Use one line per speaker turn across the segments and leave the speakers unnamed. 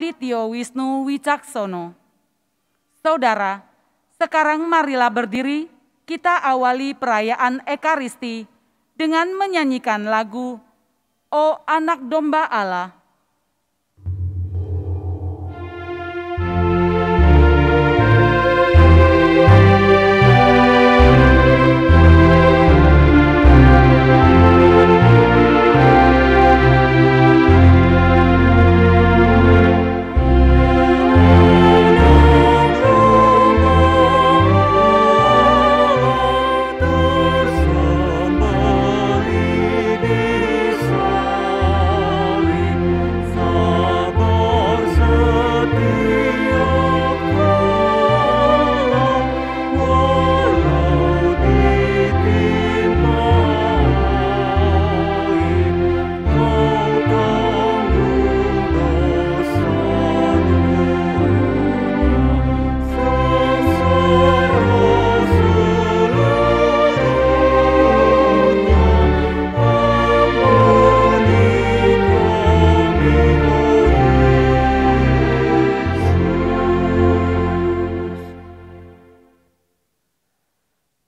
Adityo Wisnu Wicaksono. Saudara, sekarang marilah berdiri, kita awali perayaan Ekaristi dengan menyanyikan lagu O Anak Domba Allah.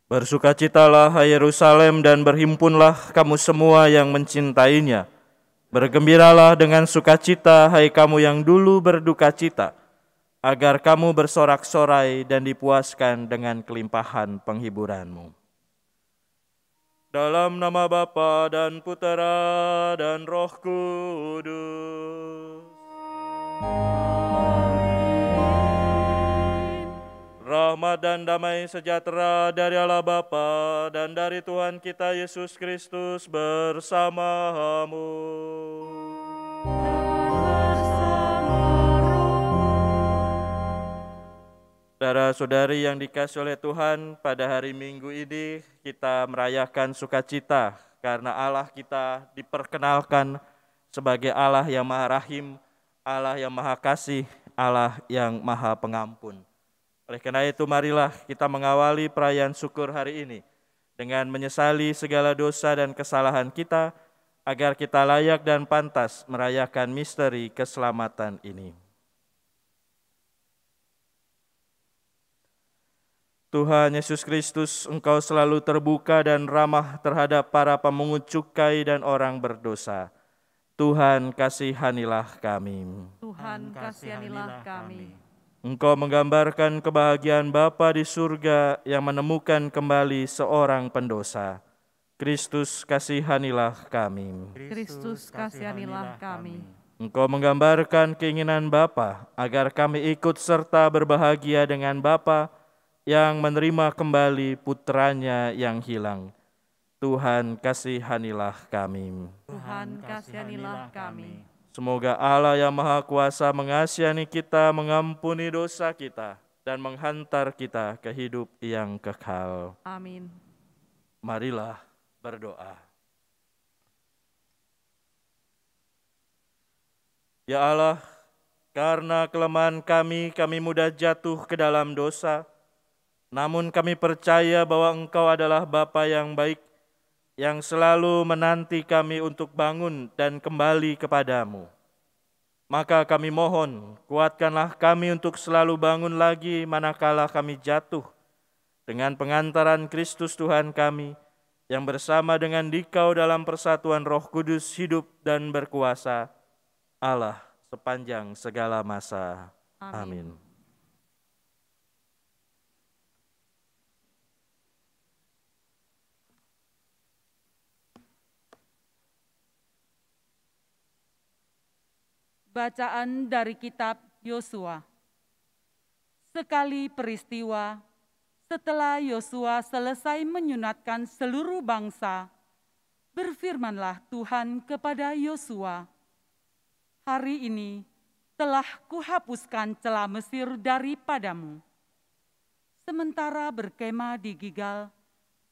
Bersukacitalah hai Yerusalem dan berhimpunlah kamu semua yang mencintainya. Bergembiralah dengan sukacita hai kamu yang dulu berduka cita, agar kamu bersorak-sorai dan dipuaskan dengan kelimpahan penghiburanmu. Dalam nama Bapa dan Putera dan Roh Kudus. Rahmat dan damai sejahtera dari Allah Bapa dan dari Tuhan kita Yesus Kristus bersamamu. Saudara-saudari yang dikasihi oleh Tuhan, pada hari Minggu ini kita merayakan sukacita karena Allah kita diperkenalkan sebagai Allah yang Maha Rahim, Allah yang Maha Kasih, Allah yang Maha Pengampun. Oleh karena itu marilah kita mengawali perayaan syukur hari ini dengan menyesali segala dosa dan kesalahan kita agar kita layak dan pantas merayakan misteri keselamatan ini. Tuhan Yesus Kristus, Engkau selalu terbuka dan ramah terhadap para pemungut cukai dan orang berdosa. Tuhan kasihanilah kami.
Tuhan kasihanilah kami.
Engkau menggambarkan kebahagiaan Bapa di surga yang menemukan kembali seorang pendosa. Kristus kasihanilah kami.
Kristus kasihanilah kami.
Engkau menggambarkan keinginan Bapa agar kami ikut serta berbahagia dengan Bapa yang menerima kembali putranya yang hilang. Tuhan kasihanilah kami.
Tuhan kasihanilah kami.
Semoga Allah yang Maha Kuasa mengasihani kita, mengampuni dosa kita, dan menghantar kita ke hidup yang kekal.
Amin.
Marilah berdoa. Ya Allah, karena kelemahan kami mudah jatuh ke dalam dosa, namun kami percaya bahwa Engkau adalah Bapa yang baik, yang selalu menanti kami untuk bangun dan kembali kepadamu. Maka kami mohon, kuatkanlah kami untuk selalu bangun lagi manakala kami jatuh, dengan pengantaran Kristus Tuhan kami, yang bersama dengan Dikau dalam persatuan Roh Kudus hidup dan berkuasa, Allah sepanjang segala masa. Amin.
Bacaan dari kitab Yosua. Sekali peristiwa, setelah Yosua selesai menyunatkan seluruh bangsa, berfirmanlah Tuhan kepada Yosua, "Hari ini telah kuhapuskan celah Mesir daripadamu." Sementara berkemah di Gilgal,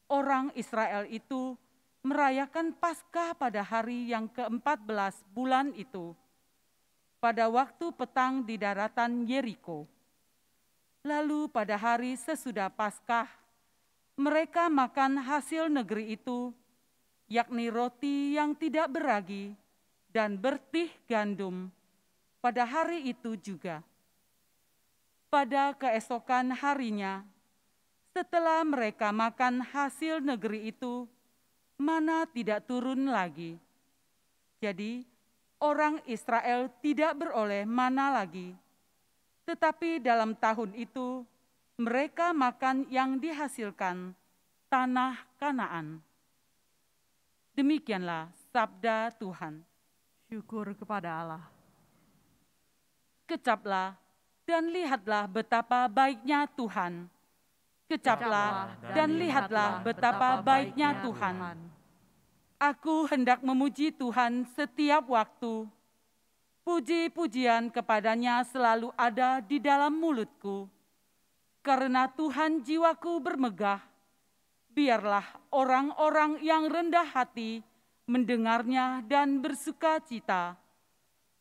orang Israel itu merayakan Paskah pada hari yang ke-14 bulan itu, pada waktu petang di daratan Yeriko. Lalu pada hari sesudah Paskah, mereka makan hasil negeri itu, yakni roti yang tidak beragi dan bertih gandum, pada hari itu juga. Pada keesokan harinya, setelah mereka makan hasil negeri itu, mana tidak turun lagi. Jadi, orang Israel tidak beroleh mana lagi. Tetapi dalam tahun itu, mereka makan yang dihasilkan tanah Kanaan. Demikianlah sabda Tuhan.
Syukur kepada Allah.
Kecaplah dan lihatlah betapa baiknya Tuhan. Kecaplah dan lihatlah betapa baiknya Tuhan. Aku hendak memuji Tuhan setiap waktu. Puji-pujian kepadanya selalu ada di dalam mulutku. Karena Tuhan jiwaku bermegah, biarlah orang-orang yang rendah hati mendengarnya dan bersuka cita.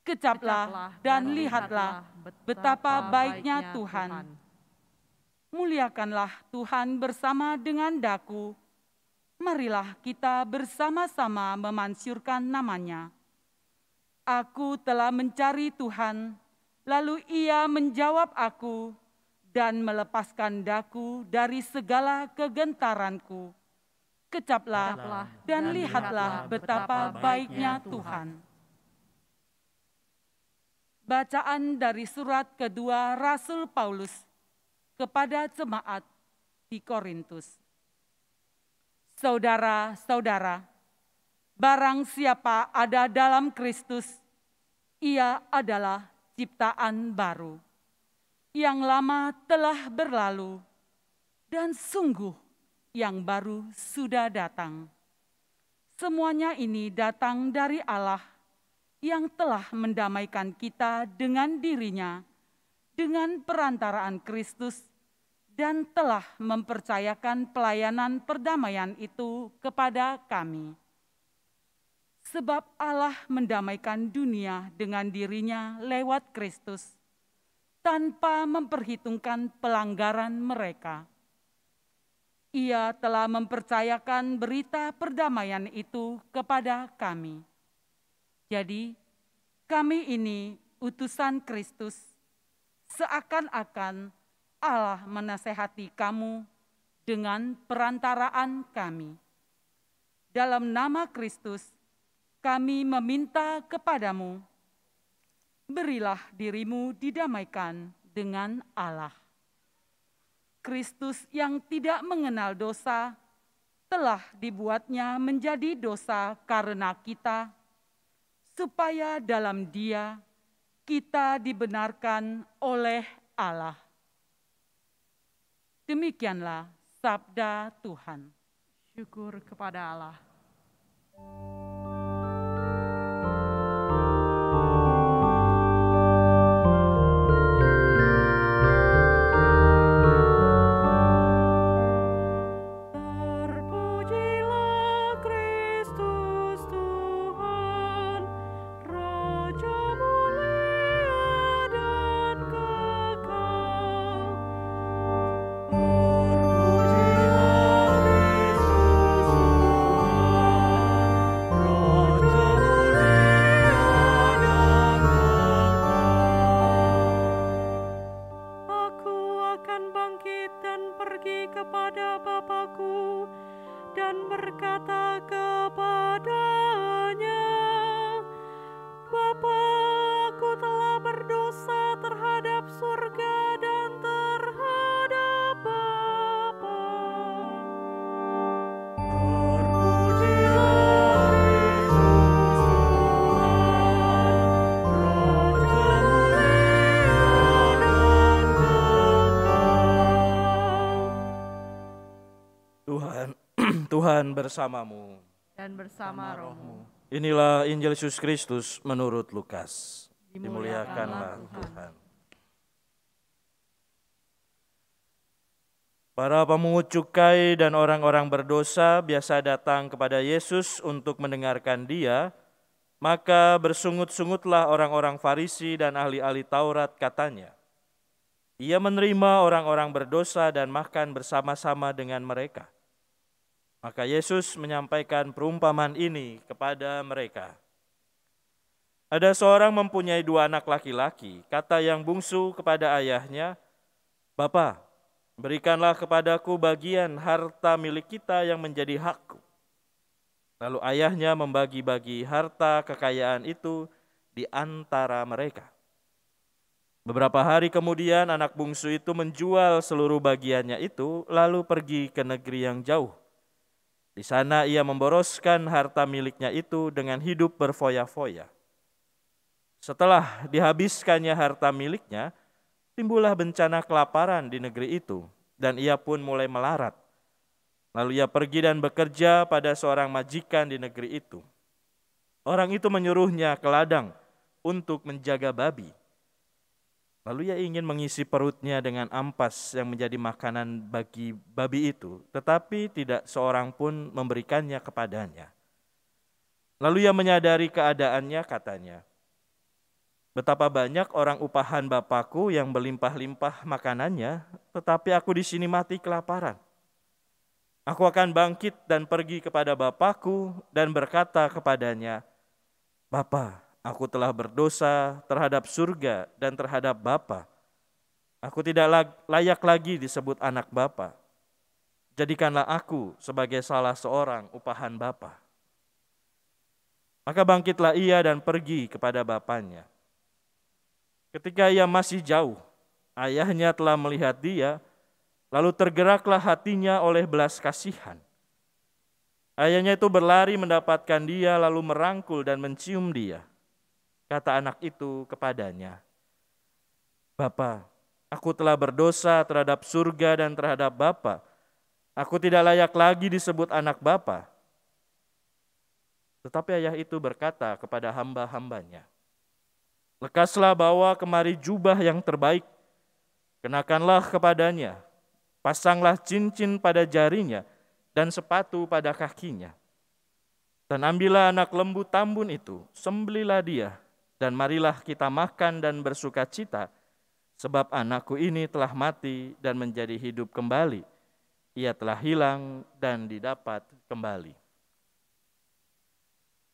Kecaplah dan lihatlah betapa baiknya Tuhan. Muliakanlah Tuhan bersama dengan daku. Marilah kita bersama-sama memansyurkan namanya. Aku telah mencari Tuhan, lalu Ia menjawab aku dan melepaskan daku dari segala kegentaranku. Kecaplah dan lihatlah betapa baiknya Tuhan. Bacaan dari surat kedua Rasul Paulus kepada jemaat di Korintus. Saudara-saudara, barang siapa ada dalam Kristus, ia adalah ciptaan baru. Yang lama telah berlalu, dan sungguh yang baru sudah datang. Semuanya ini datang dari Allah, yang telah mendamaikan kita dengan dirinya, dengan perantaraan Kristus, dan telah mempercayakan pelayanan perdamaian itu kepada kami. Sebab Allah mendamaikan dunia dengan dirinya lewat Kristus, tanpa memperhitungkan pelanggaran mereka. Ia telah mempercayakan berita perdamaian itu kepada kami. Jadi, kami ini utusan Kristus, seakan-akan Allah menasehati kamu dengan perantaraan kami. Dalam nama Kristus, kami meminta kepadamu, berilah dirimu didamaikan dengan Allah. Kristus yang tidak mengenal dosa, telah dibuatnya menjadi dosa karena kita, supaya dalam Dia kita dibenarkan oleh Allah. Demikianlah sabda Tuhan.
Syukur kepada Allah.
Tuhan bersamamu.
Dan bersama rohmu.
Inilah Injil Yesus Kristus menurut Lukas. Dimuliakanlah Tuhan. Para pemungut cukai dan orang-orang berdosa biasa datang kepada Yesus untuk mendengarkan Dia, maka bersungut-sungutlah orang-orang Farisi dan ahli-ahli Taurat katanya. Ia menerima orang-orang berdosa dan makan bersama-sama dengan mereka. Maka Yesus menyampaikan perumpamaan ini kepada mereka. Ada seorang mempunyai 2 anak laki-laki. Kata yang bungsu kepada ayahnya, "Bapa, berikanlah kepadaku bagian harta milik kita yang menjadi hakku." Lalu ayahnya membagi-bagi harta kekayaan itu di antara mereka. Beberapa hari kemudian anak bungsu itu menjual seluruh bagiannya itu, lalu pergi ke negeri yang jauh. Di sana ia memboroskan harta miliknya itu dengan hidup berfoya-foya. Setelah dihabiskannya harta miliknya, timbullah bencana kelaparan di negeri itu, dan ia pun mulai melarat. Lalu ia pergi dan bekerja pada seorang majikan di negeri itu. Orang itu menyuruhnya ke ladang untuk menjaga babi. Lalu ia ingin mengisi perutnya dengan ampas yang menjadi makanan bagi babi itu, tetapi tidak seorang pun memberikannya kepadanya. Lalu ia menyadari keadaannya, katanya, "Betapa banyak orang upahan Bapakku yang berlimpah-limpah makanannya, tetapi aku di sini mati kelaparan. Aku akan bangkit dan pergi kepada Bapakku dan berkata kepadanya, Bapa, aku telah berdosa terhadap surga dan terhadap Bapa. Aku tidak layak lagi disebut anak Bapa. Jadikanlah aku sebagai salah seorang upahan Bapa." Maka bangkitlah ia dan pergi kepada bapaknya. Ketika ia masih jauh, ayahnya telah melihat dia, lalu tergeraklah hatinya oleh belas kasihan. Ayahnya itu berlari mendapatkan dia, lalu merangkul dan mencium dia. Kata anak itu kepadanya, "Bapa, aku telah berdosa terhadap surga dan terhadap Bapa. Aku tidak layak lagi disebut anak Bapa." Tetapi ayah itu berkata kepada hamba-hambanya, "Lekaslah bawa kemari jubah yang terbaik, kenakanlah kepadanya, pasanglah cincin pada jarinya dan sepatu pada kakinya. Dan ambillah anak lembu tambun itu, sembelilah dia, dan marilah kita makan dan bersuka cita, sebab anakku ini telah mati dan menjadi hidup kembali. Ia telah hilang dan didapat kembali."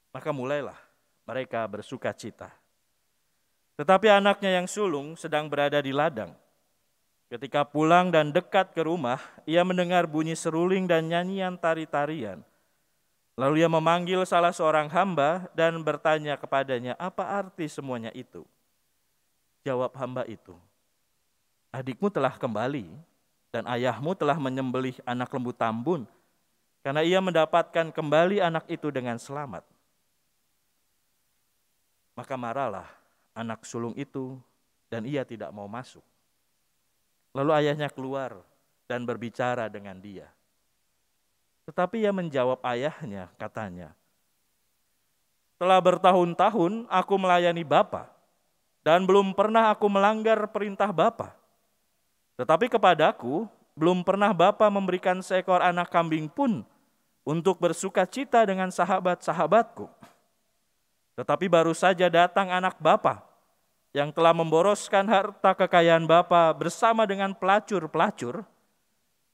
Maka mulailah mereka bersuka cita. Tetapi anaknya yang sulung sedang berada di ladang. Ketika pulang dan dekat ke rumah, ia mendengar bunyi seruling dan nyanyian tari-tarian. Lalu ia memanggil salah seorang hamba dan bertanya kepadanya, "Apa arti semuanya itu?" Jawab hamba itu, "Adikmu telah kembali dan ayahmu telah menyembelih anak lembu tambun, karena ia mendapatkan kembali anak itu dengan selamat." Maka marahlah anak sulung itu dan ia tidak mau masuk. Lalu ayahnya keluar dan berbicara dengan dia. Tetapi ia menjawab ayahnya, katanya, "Telah bertahun-tahun aku melayani Bapa, dan belum pernah aku melanggar perintah Bapa. Tetapi kepadaku belum pernah Bapa memberikan seekor anak kambing pun untuk bersuka cita dengan sahabat-sahabatku. Tetapi baru saja datang anak Bapa yang telah memboroskan harta kekayaan Bapa bersama dengan pelacur-pelacur,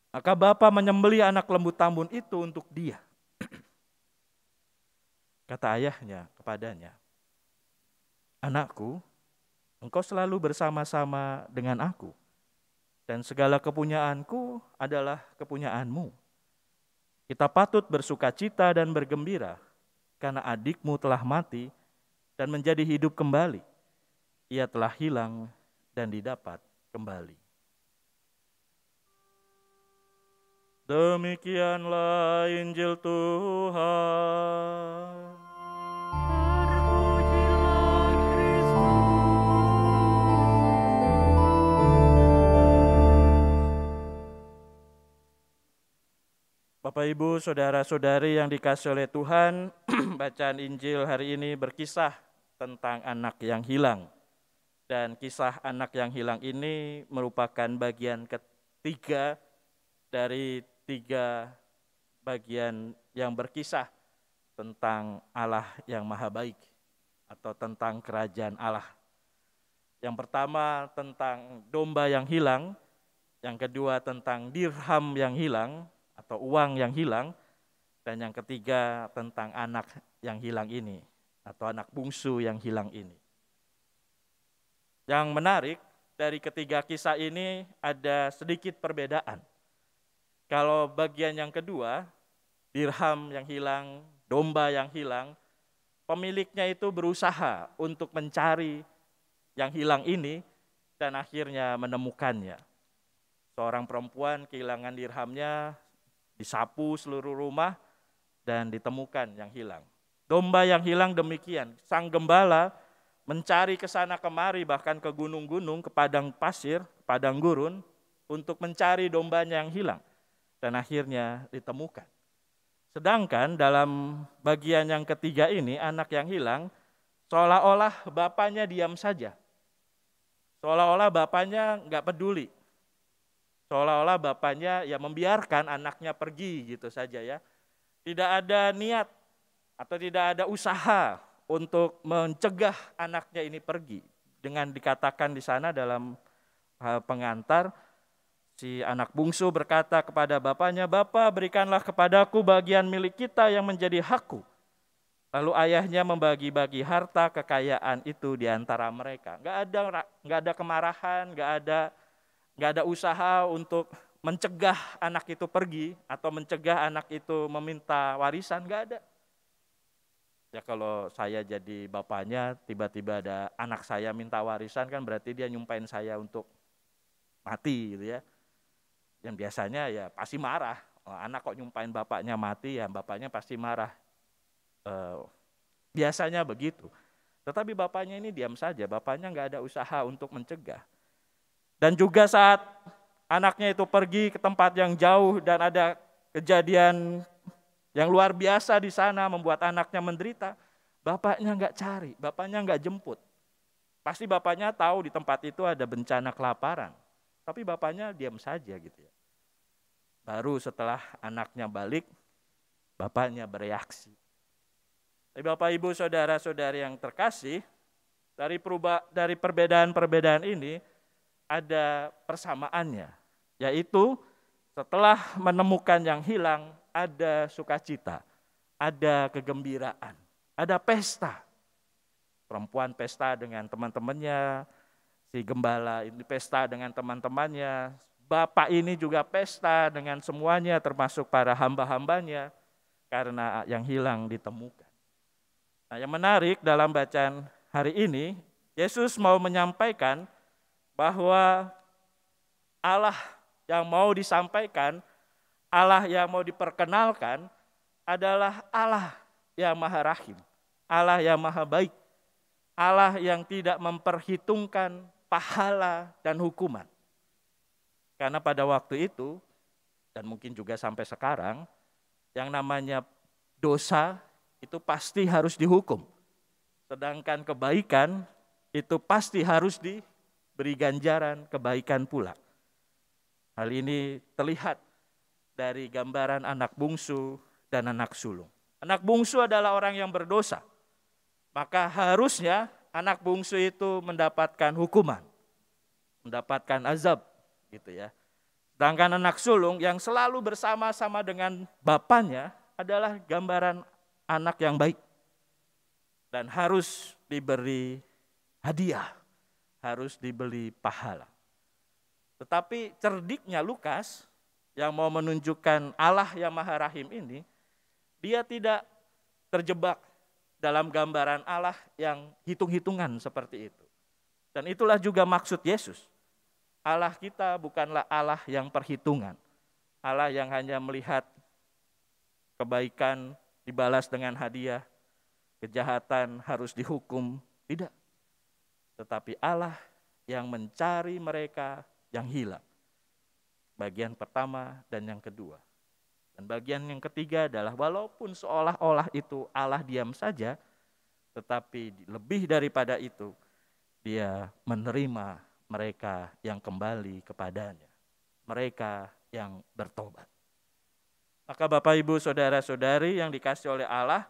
maka Bapa menyembelih anak lembu tambun itu untuk dia." Kata ayahnya kepadanya, "Anakku, engkau selalu bersama-sama dengan aku, dan segala kepunyaanku adalah kepunyaanmu. Kita patut bersuka cita dan bergembira, karena adikmu telah mati dan menjadi hidup kembali. Ia telah hilang dan didapat kembali." Demikianlah Injil Tuhan.
Terpujilah Kristus.
Bapak, Ibu, saudara-saudari yang dikasihi oleh Tuhan, bacaan Injil hari ini berkisah tentang anak yang hilang. Dan kisah anak yang hilang ini merupakan bagian ketiga dari 3 bagian yang berkisah tentang Allah yang maha baik atau tentang kerajaan Allah. Yang pertama tentang domba yang hilang, yang kedua tentang dirham yang hilang atau uang yang hilang, dan yang ketiga tentang anak yang hilang ini. atau anak bungsu yang hilang ini. Yang menarik dari ketiga kisah ini ada sedikit perbedaan. Kalau bagian yang kedua, dirham yang hilang, domba yang hilang, pemiliknya itu berusaha untuk mencari yang hilang ini dan akhirnya menemukannya. Seorang perempuan kehilangan dirhamnya, disapu seluruh rumah dan ditemukan yang hilang. Domba yang hilang demikian, sang gembala mencari ke sana kemari, bahkan ke gunung-gunung, ke padang pasir, padang gurun, untuk mencari dombanya yang hilang. Dan akhirnya ditemukan. Sedangkan dalam bagian yang ketiga ini, anak yang hilang, seolah-olah bapaknya diam saja. Seolah-olah bapaknya nggak peduli. Seolah-olah bapaknya ya membiarkan anaknya pergi gitu saja ya. Tidak ada niat atau tidak ada usaha untuk mencegah anaknya ini pergi. Dengan dikatakan di sana dalam pengantar, si anak bungsu berkata kepada bapaknya, "Bapa, berikanlah kepadaku bagian milik kita yang menjadi hakku." Lalu ayahnya membagi-bagi harta kekayaan itu di antara mereka. Nggak ada kemarahan, nggak ada usaha untuk mencegah anak itu pergi atau mencegah anak itu meminta warisan, nggak ada. Ya kalau saya jadi bapaknya, tiba-tiba ada anak saya minta warisan, kan berarti dia nyumpain saya untuk mati gitu ya. Yang biasanya ya pasti marah. Anak kok nyumpain bapaknya mati, ya bapaknya pasti marah. Biasanya begitu. Tetapi bapaknya ini diam saja, bapaknya nggak ada usaha untuk mencegah. Dan juga saat anaknya itu pergi ke tempat yang jauh dan ada kejadian yang luar biasa di sana membuat anaknya menderita, bapaknya nggak cari, bapaknya nggak jemput. Pasti bapaknya tahu di tempat itu ada bencana kelaparan, tapi bapaknya diam saja gitu ya. Baru setelah anaknya balik, bapaknya bereaksi. Tapi Bapak Ibu saudara-saudari yang terkasih, dari perbedaan-perbedaan ini ada persamaannya, yaitu setelah menemukan yang hilang, ada sukacita, ada kegembiraan, ada pesta. Perempuan pesta dengan teman-temannya, si gembala ini pesta dengan teman-temannya, bapak ini juga pesta dengan semuanya termasuk para hamba-hambanya karena yang hilang ditemukan. Nah, yang menarik dalam bacaan hari ini, Yesus mau menyampaikan bahwa Allah yang mau disampaikan, Allah yang mau diperkenalkan adalah Allah yang maha rahim, Allah yang maha baik, Allah yang tidak memperhitungkan pahala dan hukuman. Karena pada waktu itu, dan mungkin juga sampai sekarang, yang namanya dosa itu pasti harus dihukum. Sedangkan kebaikan itu pasti harus diberi ganjaran kebaikan pula. Hal ini terlihat dari gambaran anak bungsu dan anak sulung. Anak bungsu adalah orang yang berdosa. Maka harusnya anak bungsu itu mendapatkan hukuman, mendapatkan azab gitu ya. Sedangkan anak sulung yang selalu bersama-sama dengan bapaknya adalah gambaran anak yang baik dan harus diberi hadiah, harus diberi pahala. Tetapi cerdiknya Lukas yang mau menunjukkan Allah yang maha rahim ini, dia tidak terjebak dalam gambaran Allah yang hitung-hitungan seperti itu. Dan itulah juga maksud Yesus. Allah kita bukanlah Allah yang perhitungan. Allah yang hanya melihat kebaikan dibalas dengan hadiah, kejahatan harus dihukum, tidak. Tetapi Allah yang mencari mereka yang hilang. Bagian pertama dan yang kedua. Dan bagian yang ketiga adalah walaupun seolah-olah itu Allah diam saja, tetapi lebih daripada itu, dia menerima mereka yang kembali kepadanya. Mereka yang bertobat. Maka Bapak Ibu saudara-saudari yang dikasih oleh Allah,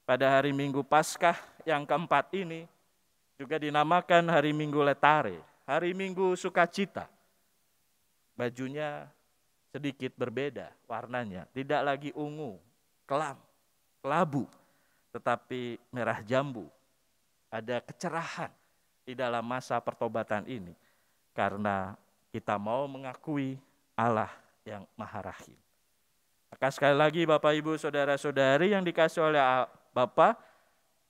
pada hari Minggu Paskah yang keempat ini juga dinamakan hari Minggu Letare, hari Minggu sukacita. Bajunya sedikit berbeda warnanya, tidak lagi ungu, kelam, kelabu, tetapi merah jambu. Ada kecerahan di dalam masa pertobatan ini karena kita mau mengakui Allah yang Maha Rahim. Maka sekali lagi Bapak Ibu Saudara-saudari yang dikasih oleh Bapa,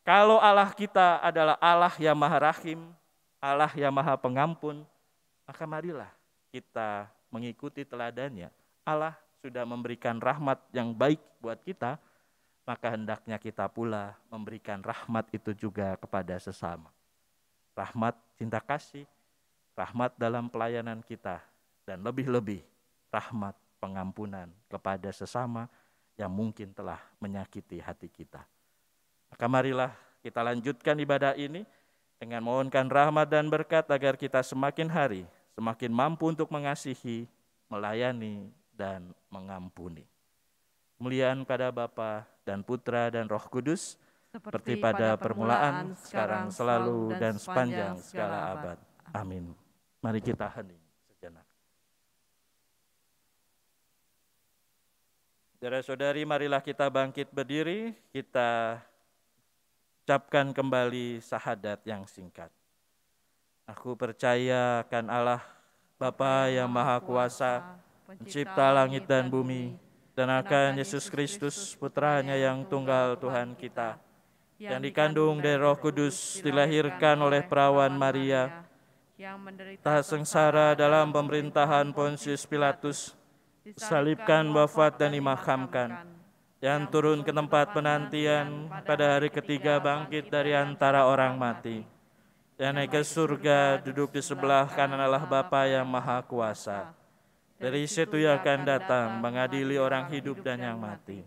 kalau Allah kita adalah Allah yang Maha Rahim, Allah yang Maha Pengampun, maka marilah kita mengikuti teladannya. Allah sudah memberikan rahmat yang baik buat kita, maka hendaknya kita pula memberikan rahmat itu juga kepada sesama. Rahmat cinta kasih, rahmat dalam pelayanan kita, dan lebih-lebih rahmat pengampunan kepada sesama yang mungkin telah menyakiti hati kita. Maka marilah kita lanjutkan ibadah ini dengan mohonkan rahmat dan berkat agar kita semakin hari semakin mampu untuk mengasihi, melayani, dan mengampuni. Kemuliaan pada Bapa dan Putra dan Roh Kudus, seperti pada permulaan, sekarang, selalu, dan sepanjang segala abad. Amin. Mari kita hening sejenak. Saudara-saudari, marilah kita bangkit berdiri, kita ucapkan kembali syahadat yang singkat. Aku percaya akan Allah, Bapa yang Maha Kuasa, Pencipta langit dan bumi, dan akan Yesus Kristus, Putranya yang tunggal Tuhan kita, yang dikandung dari Roh Kudus, dilahirkan oleh perawan Maria, yang menderita sengsara dalam pemerintahan Pontius Pilatus, disalibkan, wafat dan dimakamkan, yang turun ke tempat penantian, pada hari ketiga bangkit dari antara orang mati, yang naik ke surga, duduk di sebelah kanan Allah Bapa yang Maha Kuasa. Dari situ ia akan datang mengadili orang hidup dan yang mati.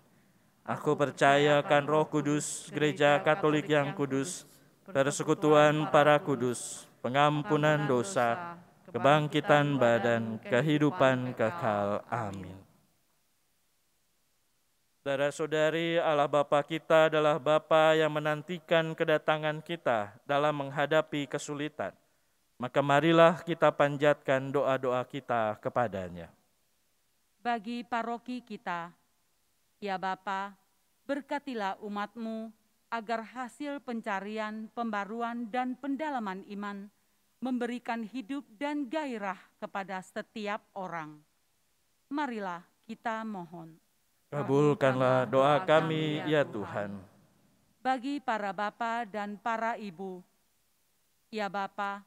Aku percaya akan Roh Kudus, Gereja Katolik yang kudus, persekutuan para kudus, pengampunan dosa, kebangkitan badan, kehidupan kekal. Amin. Saudara-saudari, Allah Bapa kita adalah Bapa yang menantikan kedatangan kita dalam menghadapi kesulitan. Maka marilah kita panjatkan doa-doa kita kepadanya.
Bagi paroki kita, ya Bapa, berkatilah umat-Mu agar hasil pencarian, pembaruan, dan pendalaman iman memberikan hidup dan gairah kepada setiap orang. Marilah kita mohon.
Kabulkanlah doa kami, ya Tuhan.
Bagi para bapa dan para ibu, ya Bapa,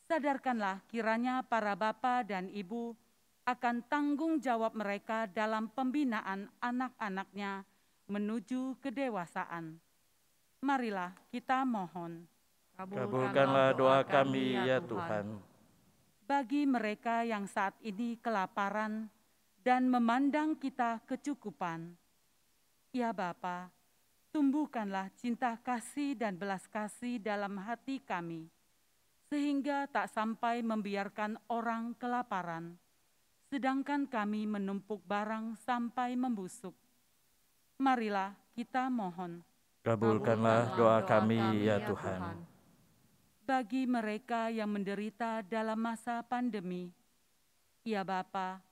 sadarkanlah kiranya para bapa dan ibu akan tanggung jawab mereka dalam pembinaan anak-anaknya menuju kedewasaan. Marilah kita mohon.
Kabulkanlah doa kami, ya Tuhan.
Bagi mereka yang saat ini kelaparan dan memandang kita kecukupan, ya Bapa, tumbuhkanlah cinta kasih dan belas kasih dalam hati kami, sehingga tak sampai membiarkan orang kelaparan, sedangkan kami menumpuk barang sampai membusuk. Marilah kita mohon.
Kabulkanlah doa kami, ya Tuhan.
Bagi mereka yang menderita dalam masa pandemi, ya Bapa,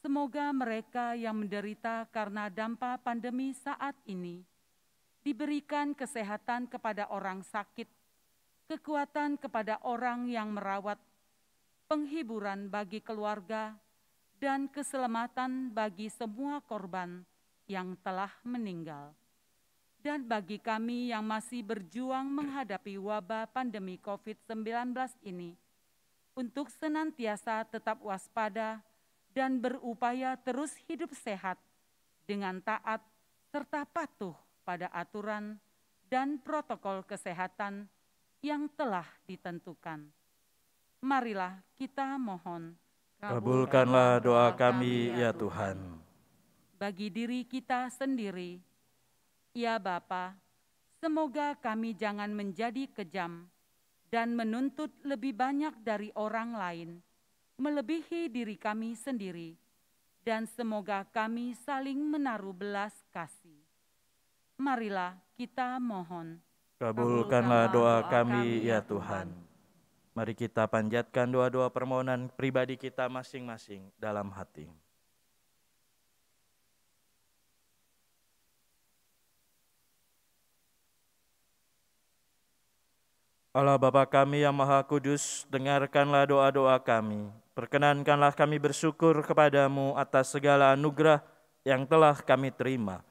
semoga mereka yang menderita karena dampak pandemi saat ini diberikan kesehatan kepada orang sakit, kekuatan kepada orang yang merawat, penghiburan bagi keluarga, dan keselamatan bagi semua korban yang telah meninggal. Dan bagi kami yang masih berjuang menghadapi wabah pandemi COVID-19 ini, untuk senantiasa tetap waspada dan berupaya terus hidup sehat dengan taat serta patuh pada aturan dan protokol kesehatan yang telah ditentukan. Marilah kita mohon.
Kabulkanlah doa kami, ya Tuhan.
Bagi diri kita sendiri, ya Bapa, semoga kami jangan menjadi kejam dan menuntut lebih banyak dari orang lain, melebihi diri kami sendiri, dan semoga kami saling menaruh belas kasih. Marilah kita mohon.
Kabulkanlah doa kami, ya Tuhan. Mari kita panjatkan doa-doa permohonan pribadi kita masing-masing dalam hati. Allah Bapa kami yang Maha Kudus, dengarkanlah doa-doa kami. Perkenankanlah kami bersyukur kepadamu atas segala anugerah yang telah kami terima.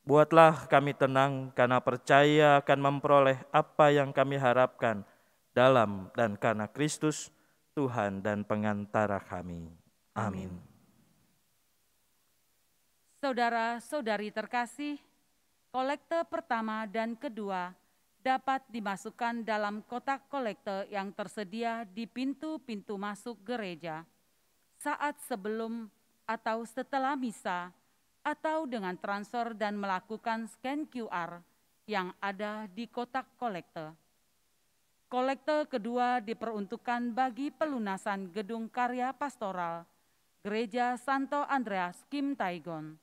Buatlah kami tenang karena percaya akan memperoleh apa yang kami harapkan dalam dan karena Kristus, Tuhan dan pengantara kami. Amin.
Saudara-saudari terkasih, kolekte pertama dan kedua dapat dimasukkan dalam kotak kolekte yang tersedia di pintu-pintu masuk gereja saat sebelum atau setelah misa, atau dengan transfer dan melakukan scan QR yang ada di kotak kolekte. Kolekte kedua diperuntukkan bagi pelunasan gedung karya pastoral Gereja Santo Andreas Kim Taigon.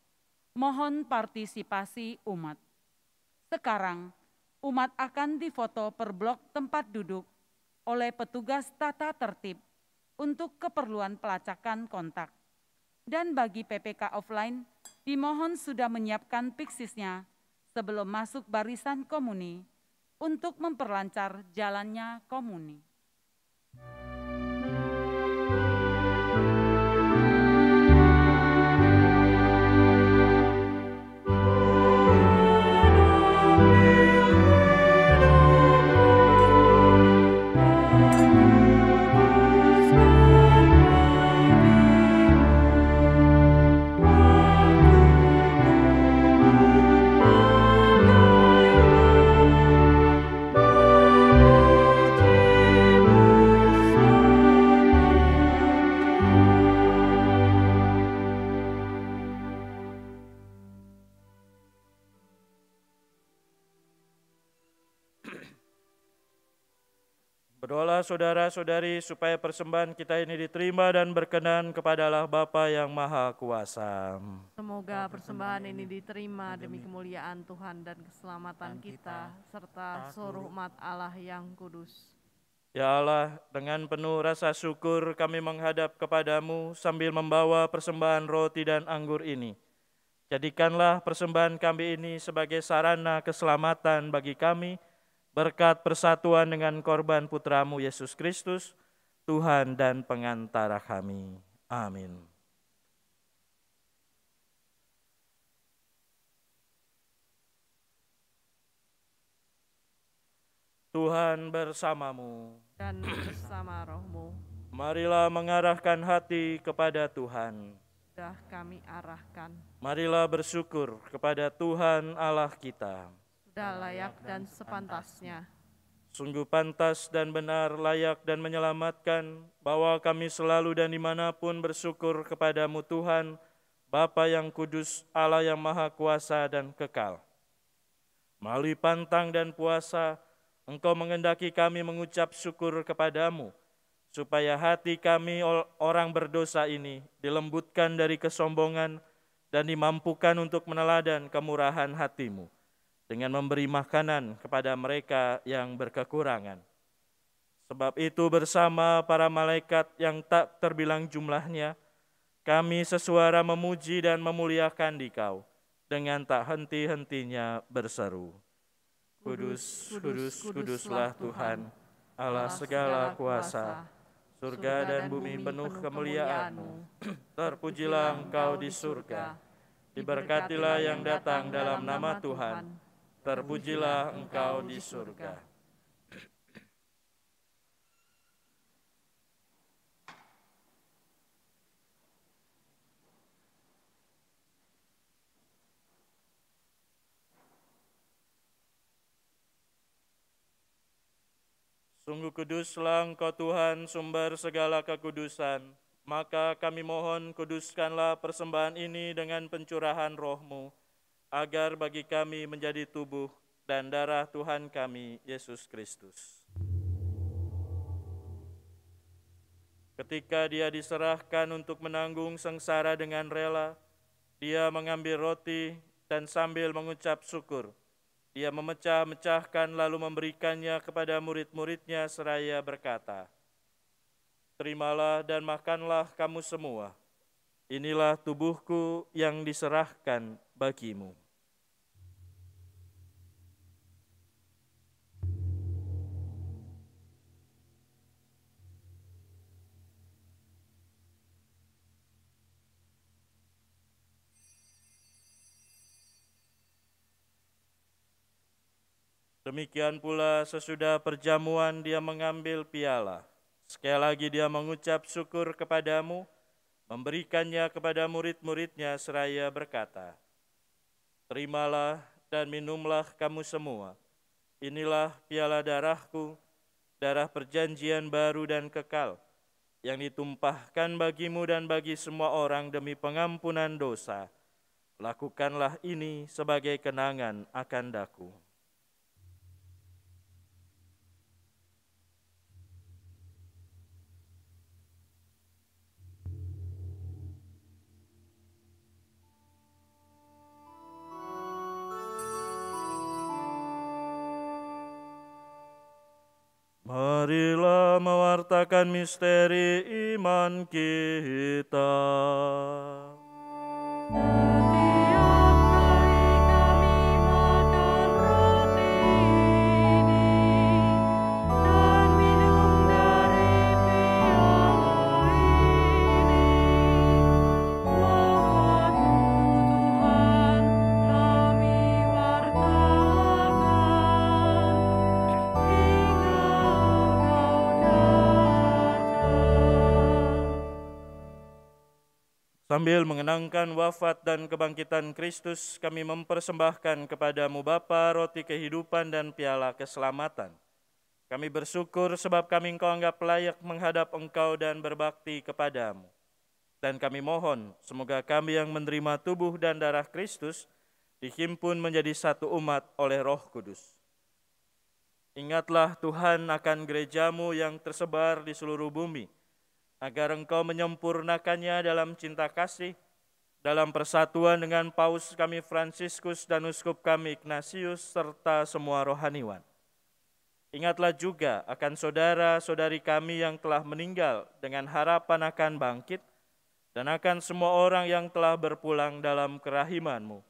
Mohon partisipasi umat. Sekarang, umat akan difoto per blok tempat duduk oleh petugas tata tertib untuk keperluan pelacakan kontak. Dan bagi PPK offline, dimohon sudah menyiapkan piksisnya sebelum masuk barisan komuni untuk memperlancar jalannya komuni.
Berdoalah saudara-saudari supaya persembahan kita ini diterima dan berkenan kepada Allah Bapa yang Maha Kuasa.
Semoga persembahan ini diterima demi kemuliaan Tuhan dan keselamatan kita, serta seluruh umat Allah yang kudus.
Ya Allah, dengan penuh rasa syukur kami menghadap kepadamu sambil membawa persembahan roti dan anggur ini. Jadikanlah persembahan kami ini sebagai sarana keselamatan bagi kami, berkat persatuan dengan korban putramu Yesus Kristus, Tuhan dan pengantara kami. Amin. Tuhan bersamamu.
Dan bersama rohmu,
Marilah mengarahkan hati kepada Tuhan.
sudah kami arahkan.
Marilah bersyukur kepada Tuhan Allah kita.
Sudah layak dan sepantasnya.
Sungguh pantas dan benar, layak dan menyelamatkan, bahwa kami selalu dan dimanapun bersyukur kepadamu Tuhan, Bapa yang kudus, Allah yang maha kuasa dan kekal. Melalui pantang dan puasa, Engkau mengendaki kami mengucap syukur kepadamu, supaya hati kami orang berdosa ini dilembutkan dari kesombongan dan dimampukan untuk meneladan kemurahan hatimu, dengan memberi makanan kepada mereka yang berkekurangan. Sebab itu bersama para malaikat yang tak terbilang jumlahnya, kami sesuara memuji dan memuliakan Dikau dengan tak henti-hentinya berseru. Kudus, kudus, kuduslah Tuhan, Allah segala kuasa, surga dan bumi penuh kemuliaan-Mu. Terpujilah Engkau di surga, diberkatilah yang datang dalam nama Tuhan. Terpujilah Engkau di surga. Sungguh kuduslah Engkau Tuhan, sumber segala kekudusan. Maka kami mohon, kuduskanlah persembahan ini dengan pencurahan roh-Mu, agar bagi kami menjadi tubuh dan darah Tuhan kami, Yesus Kristus. Ketika Dia diserahkan untuk menanggung sengsara dengan rela, Dia mengambil roti dan sambil mengucap syukur, Dia memecah-mecahkan lalu memberikannya kepada murid-muridnya seraya berkata, "Terimalah dan makanlah kamu semua. Inilah tubuhku yang diserahkan bagimu." Demikian pula sesudah perjamuan dia mengambil piala. Sekali lagi dia mengucap syukur kepadamu, memberikannya kepada murid-muridnya seraya berkata, "Terimalah dan minumlah kamu semua. Inilah piala darahku, darah perjanjian baru dan kekal, yang ditumpahkan bagimu dan bagi semua orang demi pengampunan dosa. Lakukanlah ini sebagai kenangan akan daku." Marilah mewartakan misteri iman kita.
Setiap kali kami makan roti ini dan minum dari piala ini, wafat-Mu Tuhan kami wartakan hingga Engkau datang.
Sambil mengenangkan wafat dan kebangkitan Kristus, kami mempersembahkan kepadamu Bapa roti kehidupan dan piala keselamatan. Kami bersyukur sebab kami Engkau anggap layak menghadap Engkau dan berbakti kepadamu. Dan kami mohon, semoga kami yang menerima tubuh dan darah Kristus dihimpun menjadi satu umat oleh Roh Kudus. Ingatlah Tuhan akan gerejamu yang tersebar di seluruh bumi, agar Engkau menyempurnakannya dalam cinta kasih, dalam persatuan dengan Paus kami Fransiskus dan Uskup kami Ignatius serta semua rohaniwan. Ingatlah juga akan saudara-saudari kami yang telah meninggal dengan harapan akan bangkit, dan akan semua orang yang telah berpulang dalam kerahiman-Mu.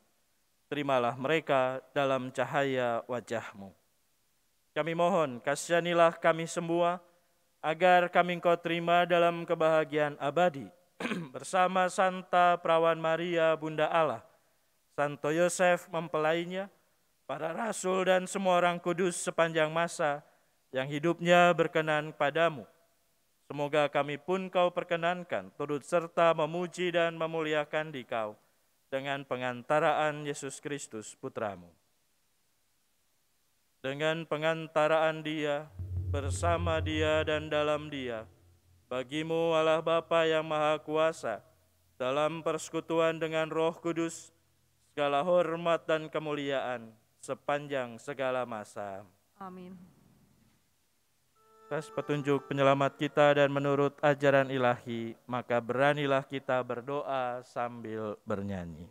Terimalah mereka dalam cahaya wajah-Mu. Kami mohon, kasihanilah kami semua, agar kami Engkau terima dalam kebahagiaan abadi, bersama Santa Perawan Maria, Bunda Allah, Santo Yosef mempelainya, para rasul dan semua orang kudus sepanjang masa yang hidupnya berkenan padamu. Semoga kami pun Kau perkenankan turut serta memuji dan memuliakan Dikau dengan pengantaraan Yesus Kristus Putramu. Dengan pengantaraan Dia, bersama Dia dan dalam Dia, bagimu Allah Bapa yang Maha Kuasa, dalam persekutuan dengan Roh Kudus, segala hormat dan kemuliaan sepanjang segala masa.
Amin.
Atas petunjuk penyelamat kita dan menurut ajaran ilahi, maka beranilah kita berdoa sambil bernyanyi.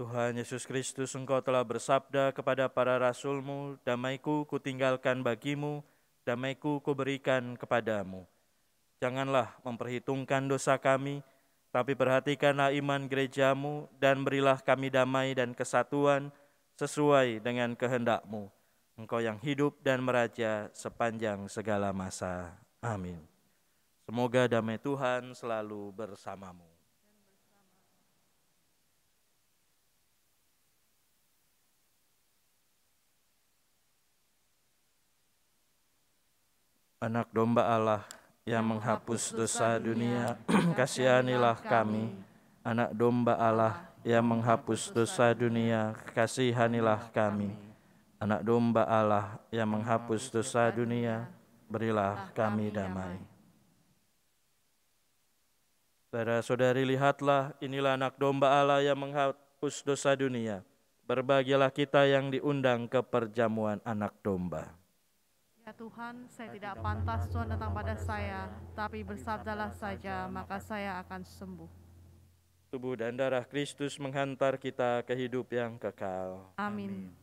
Tuhan Yesus Kristus, Engkau telah bersabda kepada para rasul-Mu, "Damai-Ku kutinggalkan bagimu, damai-Ku kuberikan kepadamu." Janganlah memperhitungkan dosa kami, Tapi perhatikanlah iman gerejamu dan berilah kami damai dan kesatuan sesuai dengan kehendak-Mu. Engkau yang hidup dan meraja sepanjang segala masa. Amin. Semoga damai Tuhan selalu bersamamu. Anak domba Allah yang menghapus dosa dunia, kasihanilah kami. Anak domba Allah yang menghapus dosa dunia, kasihanilah kami. Anak domba Allah yang menghapus dosa dunia, berilah kami damai. Saudara-saudari, lihatlah, inilah anak domba Allah yang menghapus dosa dunia. Berbahagialah kita yang diundang ke perjamuan anak domba.
Ya Tuhan, saya tidak pantas Tuhan datang pada saya, tapi bersabdalah saja, maka saya akan sembuh.
Tubuh dan darah Kristus menghantar kita ke hidup yang kekal.
Amin.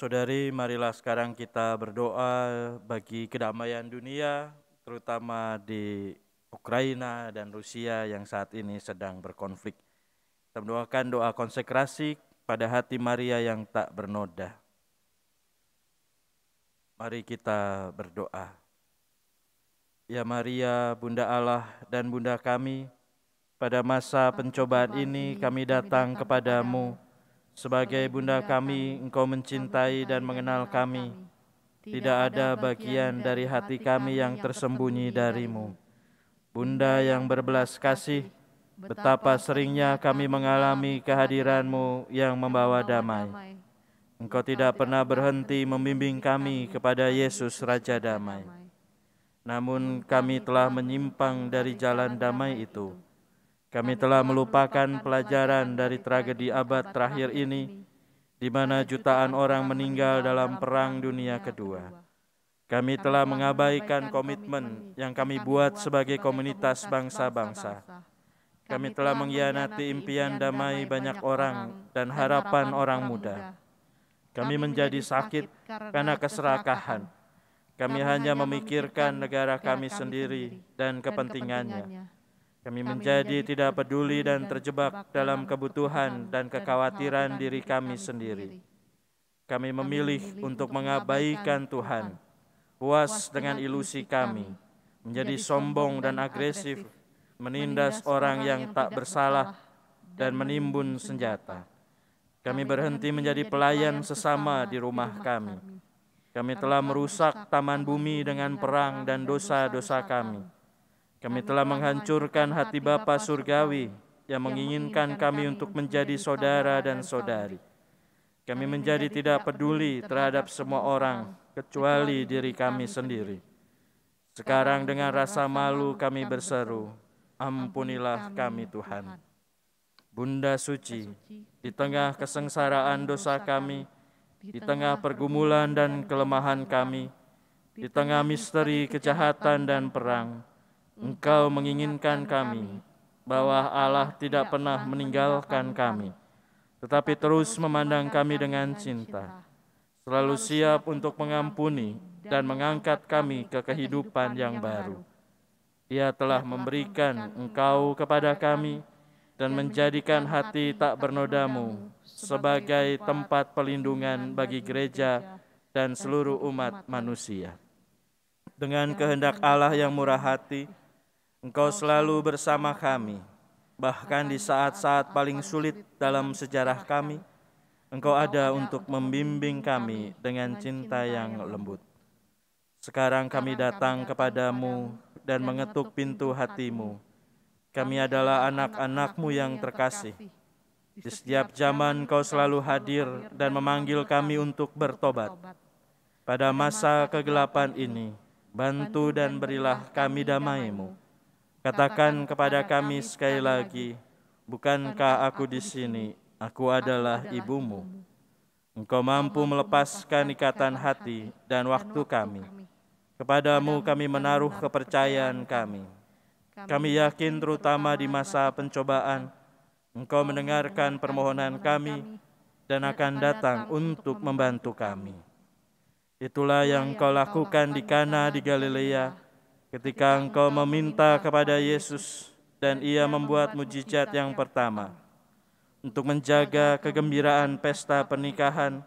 Saudara-saudari, marilah sekarang kita berdoa bagi kedamaian dunia, terutama di Ukraina dan Rusia yang saat ini sedang berkonflik. Kita mendoakan doa konsekrasi pada hati Maria yang tak bernoda. Mari kita berdoa. Ya Maria, Bunda Allah dan Bunda kami, pada masa pencobaan ini kami datang kepadamu. Sebagai Bunda kami, Engkau mencintai dan mengenal kami. Tidak ada bagian dari hati kami yang tersembunyi darimu. Bunda yang berbelas kasih, betapa seringnya kami mengalami kehadiran-Mu yang membawa damai. Engkau tidak pernah berhenti membimbing kami kepada Yesus Raja Damai. Namun kami telah menyimpang dari jalan damai itu. Kami telah melupakan pelajaran dari tragedi abad terakhir ini, di mana jutaan orang meninggal dalam Perang Dunia Kedua. Kami telah mengabaikan komitmen yang kami buat sebagai komunitas bangsa-bangsa. Kami telah mengkhianati impian damai banyak orang dan harapan orang muda. Kami menjadi sakit karena keserakahan. Kami hanya memikirkan negara kami sendiri dan kepentingannya. Kami menjadi tidak peduli dan terjebak dalam kebutuhan dan kekhawatiran diri kami sendiri. Kami memilih untuk mengabaikan Tuhan, puas dengan ilusi kami, menjadi sombong dan agresif, menindas orang yang tak bersalah, dan menimbun senjata. Kami berhenti menjadi pelayan sesama di rumah kami. Kami telah merusak taman bumi dengan perang dan dosa-dosa kami. Kami telah menghancurkan hati Bapa Surgawi yang menginginkan kami untuk menjadi saudara dan saudari. Kami menjadi tidak peduli terhadap semua orang, kecuali diri kami sendiri. Sekarang dengan rasa malu kami berseru, ampunilah kami Tuhan. Bunda Suci, di tengah kesengsaraan dosa kami, di tengah pergumulan dan kelemahan kami, di tengah misteri kejahatan dan perang, Engkau menginginkan kami bahwa Allah tidak pernah meninggalkan kami, tetapi terus memandang kami dengan cinta, selalu siap untuk mengampuni dan mengangkat kami ke kehidupan yang baru. Dia telah memberikan Engkau kepada kami dan menjadikan hati tak bernodamu sebagai tempat pelindungan bagi gereja dan seluruh umat manusia. Dengan kehendak Allah yang murah hati, Engkau selalu bersama kami, bahkan di saat-saat paling sulit dalam sejarah kami, Engkau ada untuk membimbing kami dengan cinta yang lembut. Sekarang kami datang kepadamu dan mengetuk pintu hatimu. Kami adalah anak-anak-Mu yang terkasih. Di setiap zaman Kau selalu hadir dan memanggil kami untuk bertobat. Pada masa kegelapan ini, bantu dan berilah kami damai-Mu. Katakan kepada kami sekali lagi, bukankah aku di sini, aku adalah ibumu. Engkau mampu melepaskan ikatan hati dan waktu kami. Kepadamu kami menaruh kepercayaan kami. Kami yakin terutama di masa pencobaan, Engkau mendengarkan permohonan kami dan akan datang untuk membantu kami. Itulah yang Engkau lakukan di Kana di Galilea, ketika Engkau meminta kepada Yesus dan Ia membuat mujizat yang pertama. Untuk menjaga kegembiraan pesta pernikahan,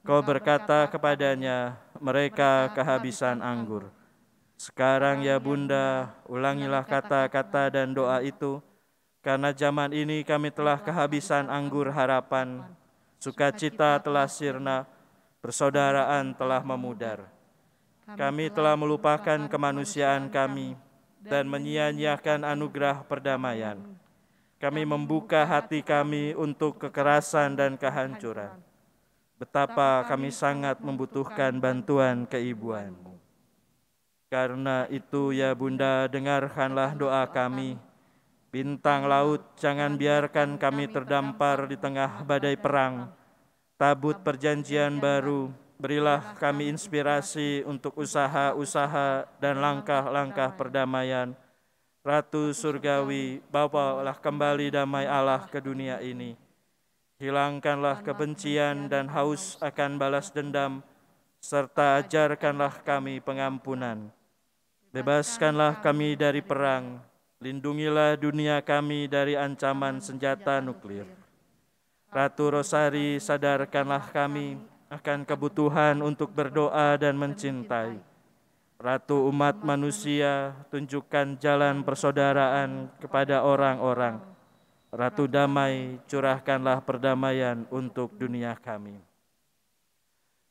Kau berkata kepadanya, mereka kehabisan anggur. Sekarang ya Bunda, ulangilah kata-kata dan doa itu, karena zaman ini kami telah kehabisan anggur harapan, sukacita telah sirna, persaudaraan telah memudar. Kami telah melupakan kemanusiaan kami dan menyia-nyiakan anugerah perdamaian. Kami membuka hati kami untuk kekerasan dan kehancuran. Betapa kami sangat membutuhkan bantuan keibuan-Mu. Karena itu ya Bunda, dengarkanlah doa kami. Bintang laut, jangan biarkan kami terdampar di tengah badai perang. Tabut perjanjian baru, berilah kami inspirasi untuk usaha-usaha dan langkah-langkah perdamaian. Ratu Surgawi, bawalah kembali damai Allah ke dunia ini. Hilangkanlah kebencian dan haus akan balas dendam, serta ajarkanlah kami pengampunan. Bebaskanlah kami dari perang, lindungilah dunia kami dari ancaman senjata nuklir. Ratu Rosari, sadarkanlah kami akan kebutuhan untuk berdoa dan mencintai. Ratu umat manusia, tunjukkan jalan persaudaraan kepada orang-orang. Ratu damai, curahkanlah perdamaian untuk dunia kami.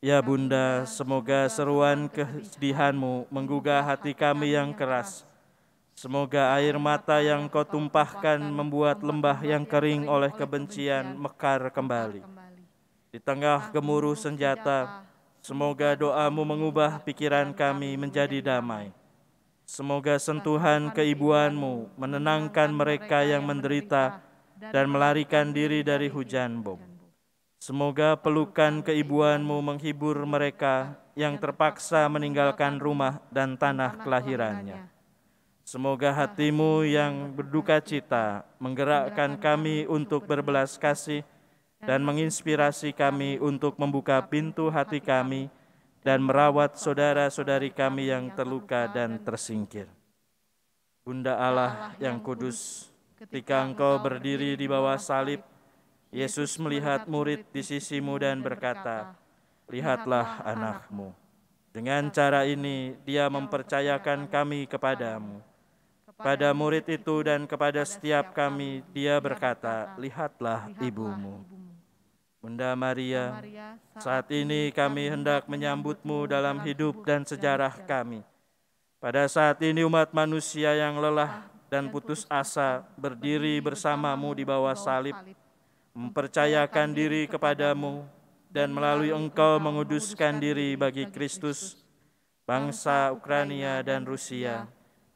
Ya Bunda, semoga seruan kesedihanmu menggugah hati kami yang keras. Semoga air mata yang kau tumpahkan membuat lembah yang kering oleh kebencian mekar kembali. Di tengah gemuruh senjata, semoga doamu mengubah pikiran kami menjadi damai. Semoga sentuhan keibuanmu menenangkan mereka yang menderita dan melarikan diri dari hujan bom. Semoga pelukan keibuanmu menghibur mereka yang terpaksa meninggalkan rumah dan tanah kelahirannya. Semoga hatimu yang berduka cita menggerakkan kami untuk berbelas kasih dan menginspirasi kami untuk membuka pintu hati kami dan merawat saudara-saudari kami yang terluka dan tersingkir. Bunda Allah yang kudus, ketika Engkau berdiri di bawah salib, Yesus melihat murid di sisimu dan berkata, "Lihatlah anakmu." Dengan cara ini, Dia mempercayakan kami kepadamu. Pada murid itu dan kepada setiap kami, Dia berkata, "Lihatlah ibumu." Bunda Maria, saat ini kami hendak menyambutmu dalam hidup dan sejarah kami. Pada saat ini umat manusia yang lelah dan putus asa berdiri bersamamu di bawah salib, mempercayakan diri kepadamu, dan melalui Engkau menguduskan diri bagi Kristus, bangsa Ukraina dan Rusia,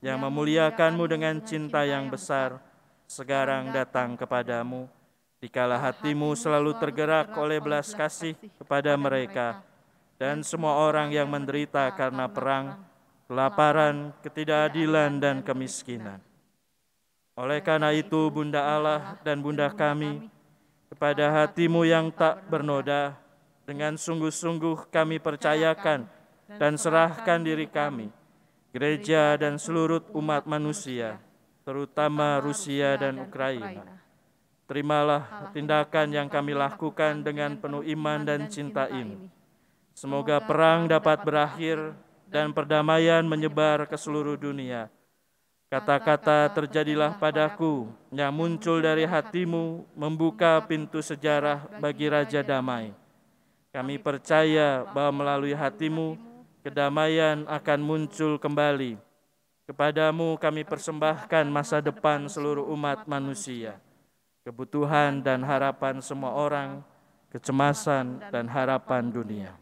yang memuliakanmu dengan cinta yang besar, sekarang datang kepadamu, dikala hatimu selalu tergerak oleh belas kasih kepada mereka dan semua orang yang menderita karena perang, kelaparan, ketidakadilan, dan kemiskinan. Oleh karena itu, Bunda Allah dan Bunda kami, kepada hatimu yang tak bernoda, dengan sungguh-sungguh kami percayakan dan serahkan diri kami, gereja dan seluruh umat manusia, terutama Rusia dan Ukraina. Terimalah tindakan yang kami lakukan dengan penuh iman dan cinta ini. Semoga perang dapat berakhir dan perdamaian menyebar ke seluruh dunia. Kata-kata "terjadilah padaku" yang muncul dari hatimu membuka pintu sejarah bagi Raja Damai. Kami percaya bahwa melalui hatimu, kedamaian akan muncul kembali. Kepadamu kami persembahkan masa depan seluruh umat manusia, kebutuhan dan harapan semua orang, kecemasan dan harapan dunia.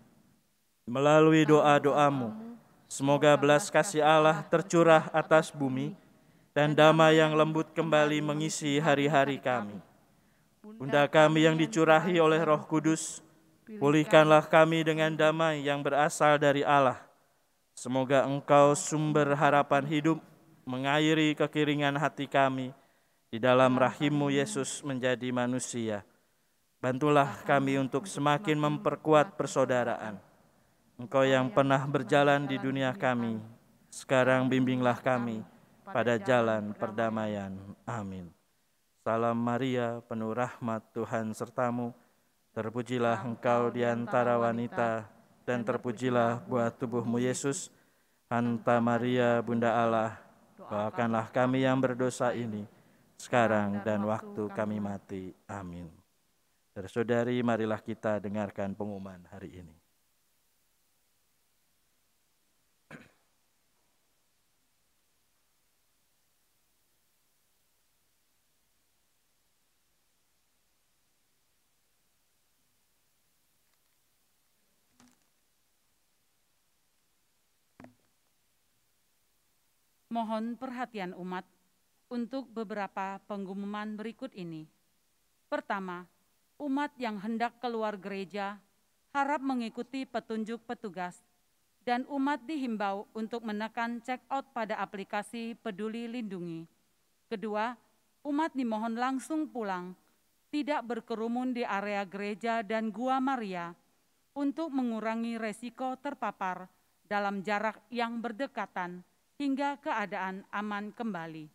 Melalui doa-doamu, semoga belas kasih Allah tercurah atas bumi dan damai yang lembut kembali mengisi hari-hari kami. Bunda kami yang dicurahi oleh Roh Kudus, pulihkanlah kami dengan damai yang berasal dari Allah. Semoga Engkau sumber harapan hidup mengairi kekeringan hati kami, di dalam rahim-Mu Yesus menjadi manusia. Bantulah kami untuk semakin memperkuat persaudaraan. Engkau yang pernah berjalan di dunia kami, sekarang bimbinglah kami pada jalan perdamaian. Amin. Salam Maria, penuh rahmat, Tuhan sertamu. Terpujilah Engkau di antara wanita, dan terpujilah buah tubuh-Mu Yesus. Santa Maria, Bunda Allah, doakanlah kami yang berdosa ini, sekarang dan waktu kami mati. Amin. Saudara-saudari, marilah kita dengarkan pengumuman hari ini.
Mohon perhatian umat untuk beberapa pengumuman berikut ini. Pertama, umat yang hendak keluar gereja harap mengikuti petunjuk petugas, dan umat dihimbau untuk menekan check out pada aplikasi Peduli Lindungi. Kedua, umat dimohon langsung pulang tidak berkerumun di area gereja dan Gua Maria untuk mengurangi resiko terpapar dalam jarak yang berdekatan hingga keadaan aman kembali.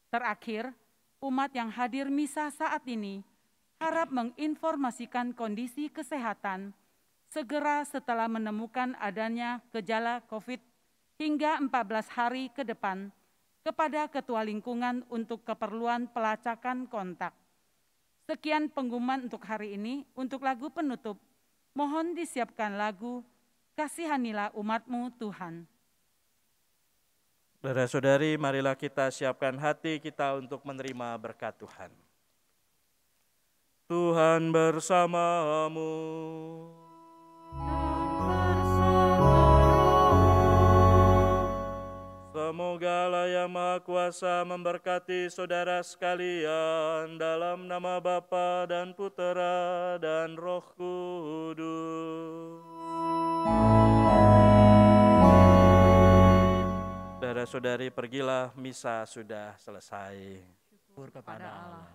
Terakhir, umat yang hadir misa saat ini harap menginformasikan kondisi kesehatan segera setelah menemukan adanya gejala COVID hingga 14 hari ke depan kepada Ketua Lingkungan untuk keperluan pelacakan kontak. Sekian pengumuman untuk hari ini. Untuk lagu penutup, mohon disiapkan lagu Kasihanilah Umat-Mu Tuhan.
Saudara-saudari, marilah kita siapkan hati kita untuk menerima berkat Tuhan. Tuhan bersamamu. Semoga Allah yang Maha Kuasa memberkati saudara sekalian dalam nama Bapa dan Putera dan Roh Kudus. Saudara-saudari, pergilah, misa sudah selesai.
Syukur kepada Allah.